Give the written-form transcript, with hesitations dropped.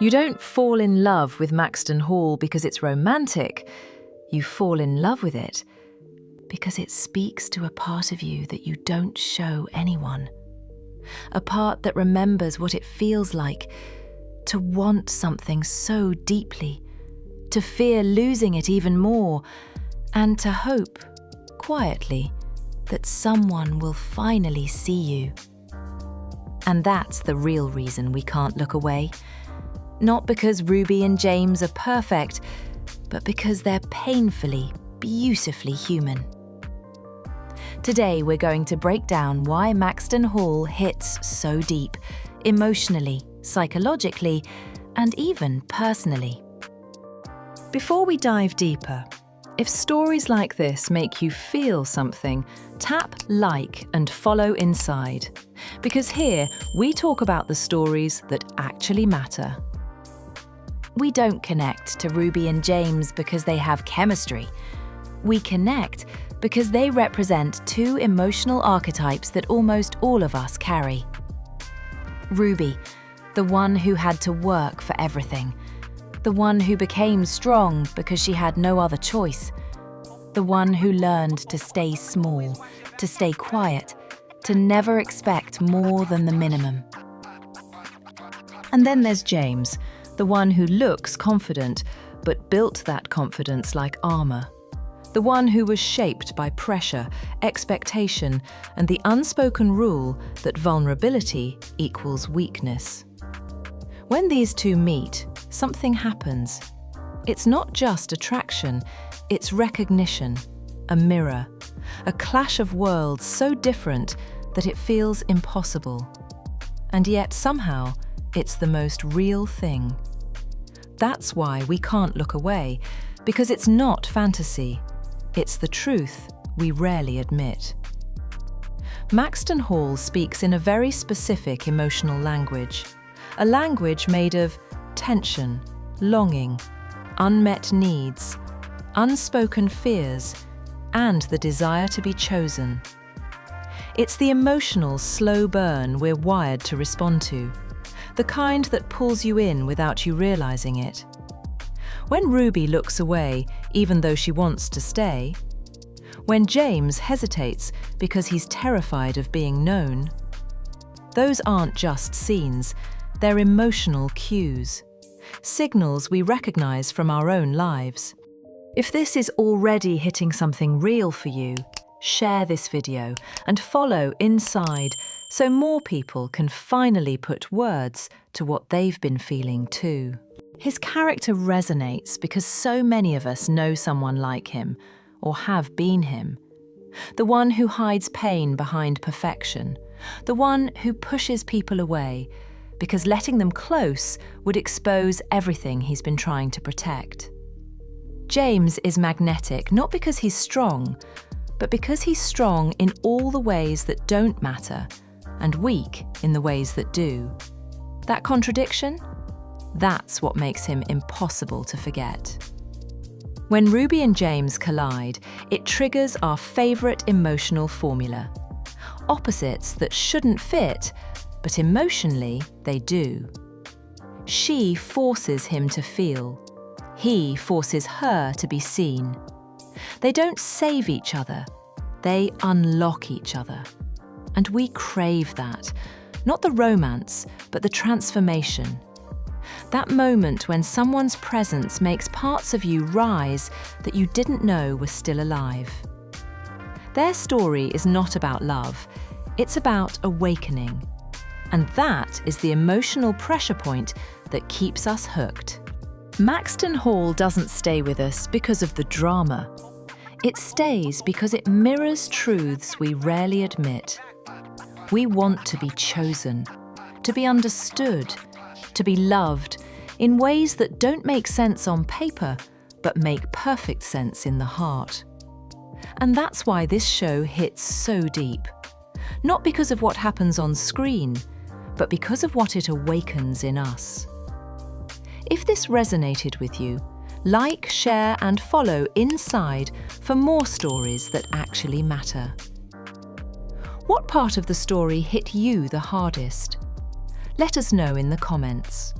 You don't fall in love with Maxton Hall because it's romantic. You fall in love with it because it speaks to a part of you that you don't show anyone. A part that remembers what it feels like to want something so deeply, to fear losing it even more, and to hope, quietly, that someone will finally see you. And that's the real reason we can't look away. Not because Ruby and James are perfect, but because they're painfully, beautifully human. Today we're going to break down why Maxton Hall hits so deep, emotionally, psychologically, and even personally. Before we dive deeper, if stories like this make you feel something, tap like and follow inside, because here we talk about the stories that actually matter. We don't connect to Ruby and James because they have chemistry. We connect because they represent two emotional archetypes that almost all of us carry. Ruby, the one who had to work for everything. The one who became strong because she had no other choice. The one who learned to stay small, to stay quiet, to never expect more than the minimum. And then there's James, the one who looks confident, but built that confidence like armor. The one who was shaped by pressure, expectation, and the unspoken rule that vulnerability equals weakness. When these two meet, something happens. It's not just attraction, it's recognition, a mirror, a clash of worlds so different that it feels impossible. And yet somehow, it's the most real thing. That's why we can't look away, because it's not fantasy. It's the truth we rarely admit. Maxton Hall speaks in a very specific emotional language, a language made of tension, longing, unmet needs, unspoken fears, and the desire to be chosen. It's the emotional slow burn we're wired to respond to, the kind that pulls you in without you realizing it. When Ruby looks away, even though she wants to stay, when James hesitates because he's terrified of being known, those aren't just scenes, they're emotional cues, signals we recognize from our own lives. If this is already hitting something real for you, share this video and follow inside so more people can finally put words to what they've been feeling too. His character resonates because so many of us know someone like him, or have been him. The one who hides pain behind perfection. The one who pushes people away, because letting them close would expose everything he's been trying to protect. James is magnetic not because he's strong, but because he's strong in all the ways that don't matter, and weak in the ways that do. That contradiction? That's what makes him impossible to forget. When Ruby and James collide, it triggers our favourite emotional formula. Opposites that shouldn't fit, but emotionally they do. She forces him to feel. He forces her to be seen. They don't save each other, they unlock each other. And we crave that. Not the romance, but the transformation. That moment when someone's presence makes parts of you rise that you didn't know were still alive. Their story is not about love, it's about awakening. And that is the emotional pressure point that keeps us hooked. Maxton Hall doesn't stay with us because of the drama. It stays because it mirrors truths we rarely admit. We want to be chosen, to be understood, to be loved in ways that don't make sense on paper, but make perfect sense in the heart. And that's why this show hits so deep. Not because of what happens on screen, but because of what it awakens in us. If this resonated with you, like, share, and follow inside for more stories that actually matter. What part of the story hit you the hardest? Let us know in the comments.